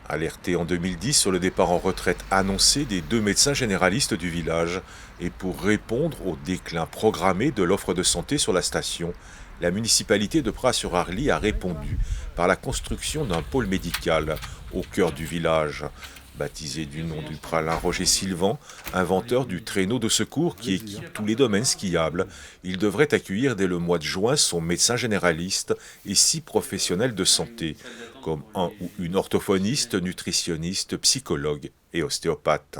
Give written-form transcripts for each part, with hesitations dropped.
Alerté en 2010 sur le départ en retraite annoncé des 2 médecins généralistes du village et pour répondre au déclin programmé de l'offre de santé sur la station, la municipalité de Praz-sur-Arly a répondu par la construction d'un pôle médical au cœur du village. Baptisé du nom du pralin Roger Sylvan, inventeur du traîneau de secours qui équipe tous les domaines skiables, il devrait accueillir dès le mois de juin son médecin généraliste et 6 professionnels de santé, comme un ou une orthophoniste, nutritionniste, psychologue et ostéopathe.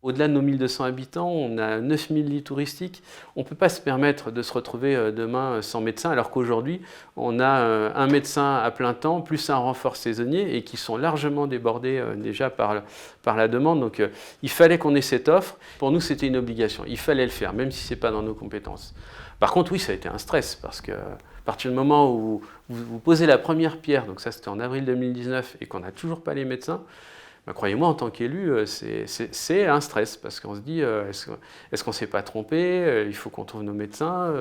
Au-delà de nos 1200 habitants, on a 9000 lits touristiques. On ne peut pas se permettre de se retrouver demain sans médecin, alors qu'aujourd'hui, on a un médecin à plein temps, plus un renfort saisonnier, et qui sont largement débordés déjà par la demande. Donc il fallait qu'on ait cette offre. Pour nous, c'était une obligation. Il fallait le faire, même si ce n'est pas dans nos compétences. Par contre, oui, ça a été un stress, parce que à partir du moment où vous posez la première pierre, donc ça c'était en avril 2019, et qu'on n'a toujours pas les médecins, ben, croyez-moi, en tant qu'élu, c'est un stress, parce qu'on se dit, est-ce qu'on ne s'est pas trompé? Il faut qu'on trouve nos médecins.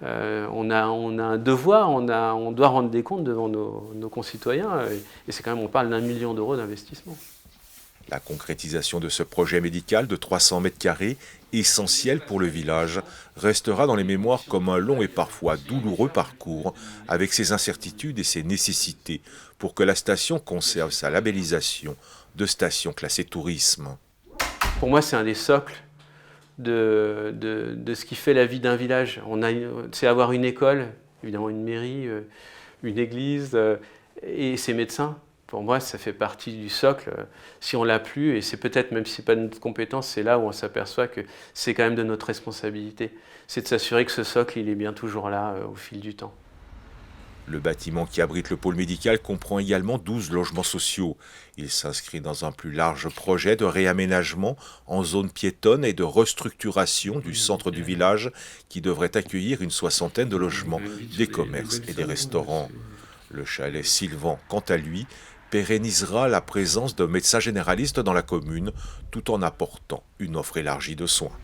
On a un devoir, on doit rendre des comptes devant nos concitoyens, et c'est quand même, on parle d'1 million d'euros d'investissement. La concrétisation de ce projet médical de 300 mètres carrés, essentiel pour le village, restera dans les mémoires comme un long et parfois douloureux parcours, avec ses incertitudes et ses nécessités, pour que la station conserve sa labellisation de station classée tourisme. Pour moi, c'est un des socles de ce qui fait la vie d'un village. C'est avoir une école, évidemment une mairie, une église, et ses médecins. Pour moi, ça fait partie du socle. Si on l'a plus, et c'est peut-être, même si ce n'est pas de notre compétence, c'est là où on s'aperçoit que c'est quand même de notre responsabilité. C'est de s'assurer que ce socle, il est bien toujours là au fil du temps. Le bâtiment qui abrite le pôle médical comprend également 12 logements sociaux. Il s'inscrit dans un plus large projet de réaménagement en zone piétonne et de restructuration du centre du village qui devrait accueillir une soixantaine de logements, des commerces et des restaurants. Le chalet Sylvan, quant à lui, pérennisera la présence d'un médecin généraliste dans la commune tout en apportant une offre élargie de soins.